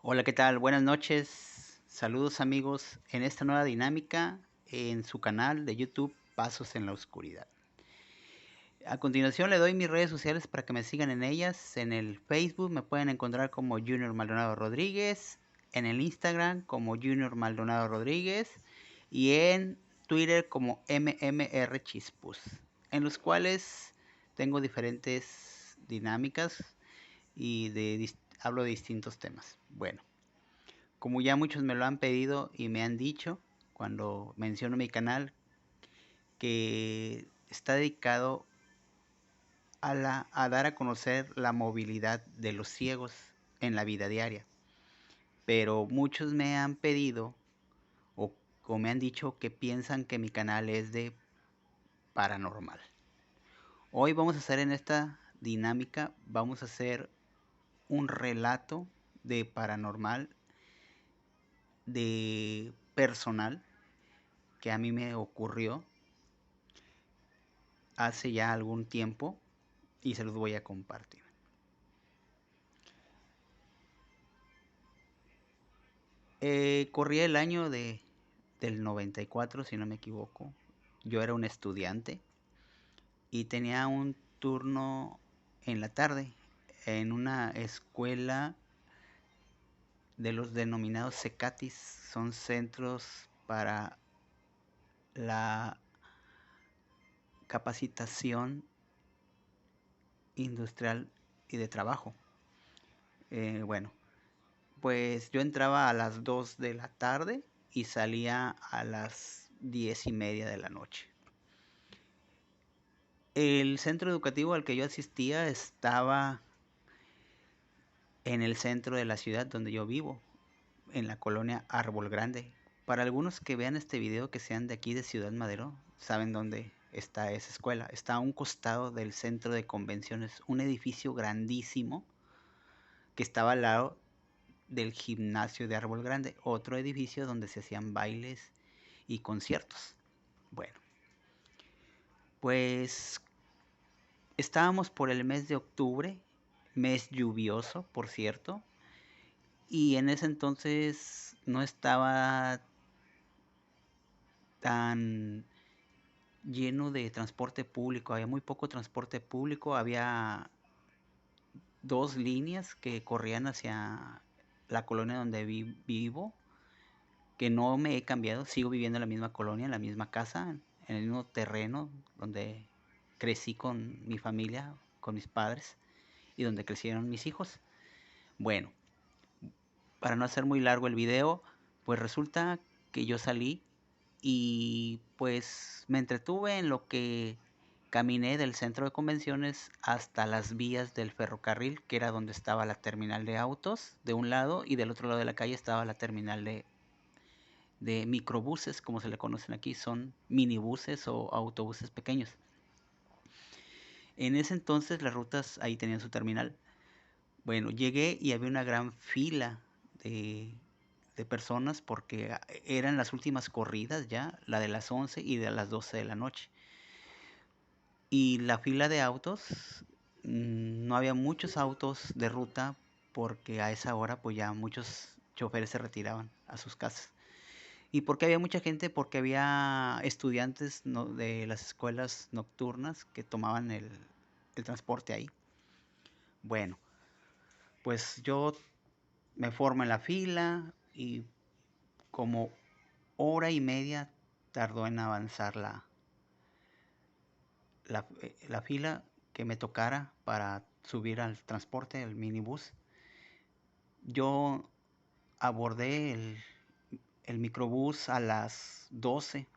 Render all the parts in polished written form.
Hola, ¿qué tal? Buenas noches. Saludos amigos en esta nueva dinámica en su canal de YouTube Pasos en la Oscuridad. A continuación le doy mis redes sociales para que me sigan en ellas. En el Facebook me pueden encontrar como Junior Maldonado Rodríguez, en el Instagram como Junior Maldonado Rodríguez y en Twitter como MMR Chispus, en los cuales tengo diferentes dinámicas y hablo de distintos temas. Bueno. Como ya muchos me lo han pedido y me han dicho cuando menciono mi canal, que está dedicado a dar a conocer la movilidad de los ciegos en la vida diaria. Pero muchos me han pedido o, o me han dicho que piensan que mi canal es de paranormal. Hoy vamos a hacer en esta dinámica, vamos a hacer un relato de paranormal, de personal, que a mí me ocurrió hace ya algún tiempo y se los voy a compartir. Corría el año del 94, si no me equivoco. Yo era un estudiante y tenía un turno en la tarde en una escuela de los denominados CECATIS. Son centros para la capacitación industrial y de trabajo. Bueno, pues yo entraba a las 2 de la tarde y salía a las 10:30 de la noche. El centro educativo al que yo asistía estaba en el centro de la ciudad donde yo vivo, en la colonia Árbol Grande. Para algunos que vean este video que sean de aquí de Ciudad Madero, saben dónde está esa escuela. Está a un costado del centro de convenciones, un edificio grandísimo que estaba al lado del gimnasio de Árbol Grande, otro edificio donde se hacían bailes y conciertos. Bueno, pues estábamos por el mes de octubre, mes lluvioso, por cierto, y en ese entonces no estaba tan lleno de transporte público, había muy poco transporte público, había dos líneas que corrían hacia la colonia donde vivo, que no me he cambiado, sigo viviendo en la misma colonia, en la misma casa, en el mismo terreno donde crecí con mi familia, con mis padres y donde crecieron mis hijos. Bueno, para no hacer muy largo el video, pues resulta que yo salí y pues me entretuve en lo que caminé del centro de convenciones hasta las vías del ferrocarril, que era donde estaba la terminal de autos de un lado y del otro lado de la calle estaba la terminal de microbuses, como se le conocen aquí, son minibuses o autobuses pequeños. En ese entonces las rutas ahí tenían su terminal. Bueno, llegué y había una gran fila de, de personas porque eran las últimas corridas ya, la de las 11 y de las 12 de la noche. Y la fila de autos, no había muchos autos de ruta porque a esa hora pues ya muchos choferes se retiraban a sus casas. ¿Y por qué había mucha gente? Porque había estudiantes de las escuelas nocturnas que tomaban el transporte ahí. Bueno, pues yo me formo en la fila y como hora y media tardó en avanzar la fila que me tocara para subir al transporte, el minibús. Yo abordé el microbús a las 12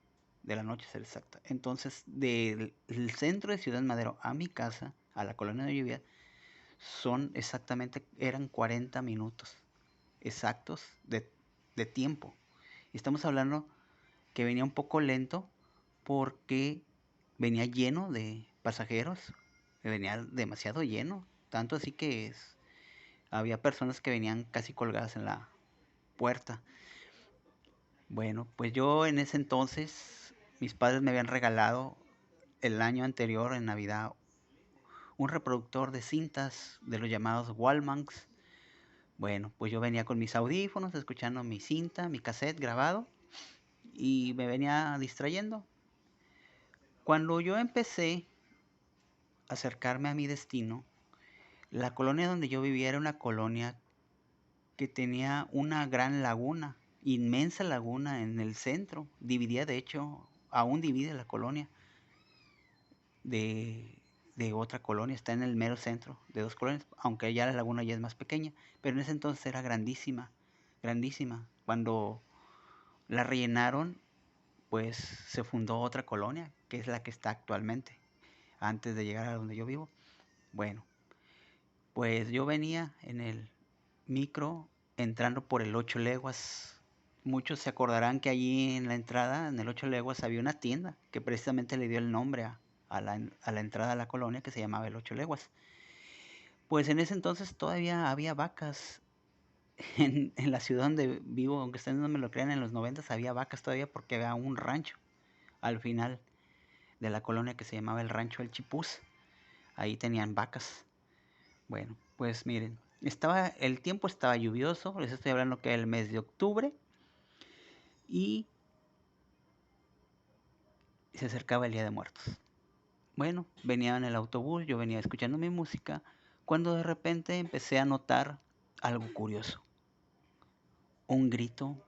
de la noche, ser exacta. Entonces, del centro de Ciudad Madero a mi casa, a la colonia de lluvia, eran 40 minutos exactos de tiempo. Y estamos hablando que venía un poco lento porque venía lleno de pasajeros, venía demasiado lleno, tanto así que había personas que venían casi colgadas en la puerta. Bueno, pues yo en ese entonces, mis padres me habían regalado el año anterior en Navidad un reproductor de cintas de los llamados Wallmans. Bueno, pues yo venía con mis audífonos, escuchando mi cinta, mi cassette grabado y me venía distrayendo. Cuando yo empecé a acercarme a mi destino, la colonia donde yo vivía era una colonia que tenía una gran laguna, inmensa laguna en el centro. Dividía, de hecho, aún divide la colonia de, de otra colonia. Está en el mero centro de dos colonias, aunque ya la laguna ya es más pequeña. Pero en ese entonces era grandísima, grandísima. Cuando la rellenaron, pues se fundó otra colonia, que es la que está actualmente, antes de llegar a donde yo vivo. Bueno, pues yo venía en el micro entrando por el Ocho Leguas. Muchos se acordarán que allí en la entrada, en el Ocho Leguas, había una tienda que precisamente le dio el nombre a la entrada a la colonia, que se llamaba el Ocho Leguas. Pues en ese entonces todavía había vacas en la ciudad donde vivo, aunque ustedes no me lo crean, en los 90 había vacas todavía porque había un rancho al final de la colonia que se llamaba el Rancho El Chipús. Ahí tenían vacas. Bueno, pues miren, el tiempo estaba lluvioso, les estoy hablando que era el mes de octubre y se acercaba el Día de Muertos. Bueno, venía en el autobús, yo venía escuchando mi música, cuando de repente empecé a notar algo curioso, un grito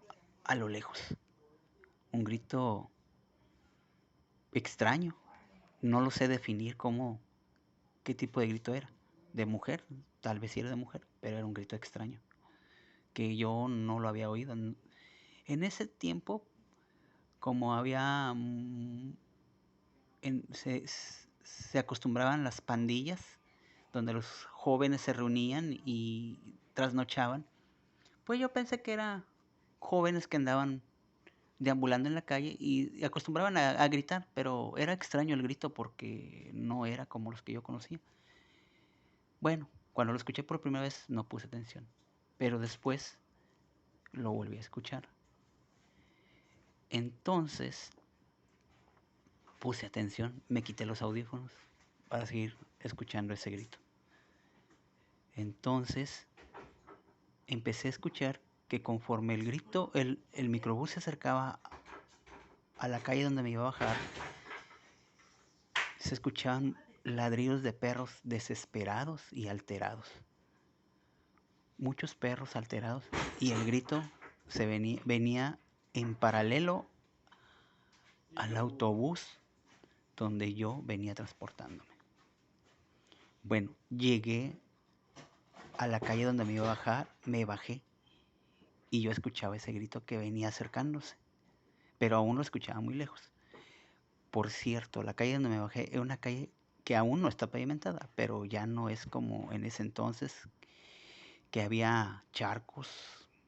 a lo lejos, un grito extraño, no lo sé definir qué tipo de grito era, de mujer, tal vez sí era de mujer, pero era un grito extraño, que yo no lo había oído. En ese tiempo, como había se acostumbraban las pandillas, donde los jóvenes se reunían y trasnochaban, pues yo pensé que eran jóvenes que andaban deambulando en la calle y acostumbraban a gritar, pero era extraño el grito porque no era como los que yo conocía. Bueno, cuando lo escuché por primera vez no puse atención, pero después lo volví a escuchar. Entonces puse atención, me quité los audífonos para seguir escuchando ese grito. Entonces empecé a escuchar que conforme el grito, el microbús se acercaba a la calle donde me iba a bajar, se escuchaban ladridos de perros desesperados y alterados. Muchos perros alterados y el grito venía en paralelo al autobús donde yo venía transportándome. Bueno, llegué a la calle donde me iba a bajar, me bajé y yo escuchaba ese grito que venía acercándose, pero aún lo escuchaba muy lejos. Por cierto, la calle donde me bajé es una calle que aún no está pavimentada, pero ya no es como en ese entonces que había charcos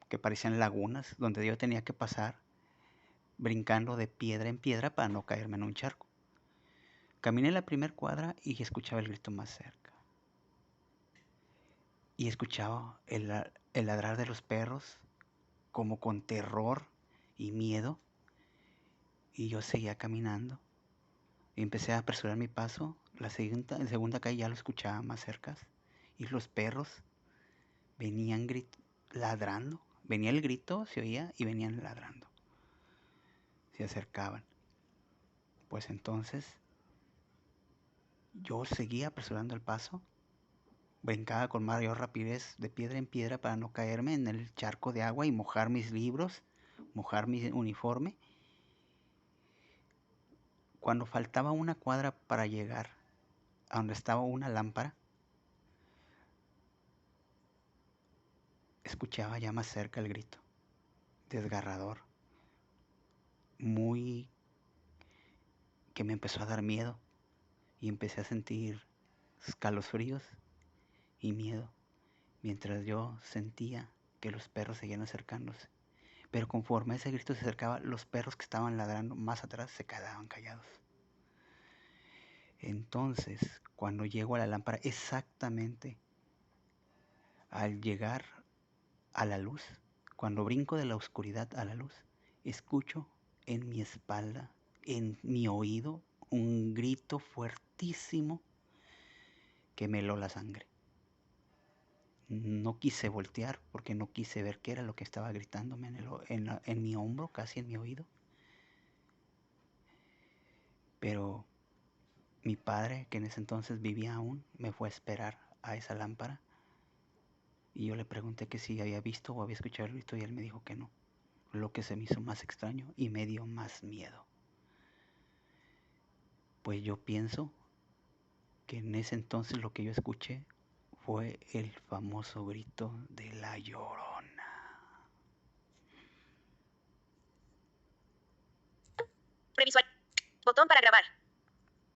que parecían lagunas donde yo tenía que pasar brincando de piedra en piedra para no caerme en un charco. Caminé la primera cuadra y escuchaba el grito más cerca. Y escuchaba el ladrar de los perros como con terror y miedo. Y yo seguía caminando. Y empecé a apresurar mi paso. La segunda calle ya lo escuchaba más cerca. Y los perros venían ladrando. Venía el grito, se oía, y venían ladrando. Se acercaban. Pues entonces yo seguía apresurando el paso. Brincaba con mayor rapidez de piedra en piedra para no caerme en el charco de agua y mojar mis libros, mojar mi uniforme. Cuando faltaba una cuadra para llegar a donde estaba una lámpara, escuchaba ya más cerca el grito, desgarrador, muy que me empezó a dar miedo y empecé a sentir escalofríos y miedo mientras yo sentía que los perros seguían acercándose. Pero conforme ese grito se acercaba, los perros que estaban ladrando más atrás se quedaban callados. Entonces, cuando llego a la lámpara, exactamente al llegar a la luz, cuando brinco de la oscuridad a la luz, escucho en mi espalda, en mi oído, un grito fuertísimo que me heló la sangre. No quise voltear porque no quise ver qué era lo que estaba gritándome en mi hombro, casi en mi oído. Pero mi padre, que en ese entonces vivía aún, me fue a esperar a esa lámpara. Y yo le pregunté que si había visto o había escuchado el grito y él me dijo que no. Lo que se me hizo más extraño y me dio más miedo. Pues yo pienso que en ese entonces lo que yo escuché fue el famoso grito de La Llorona. Previsual. Botón para grabar.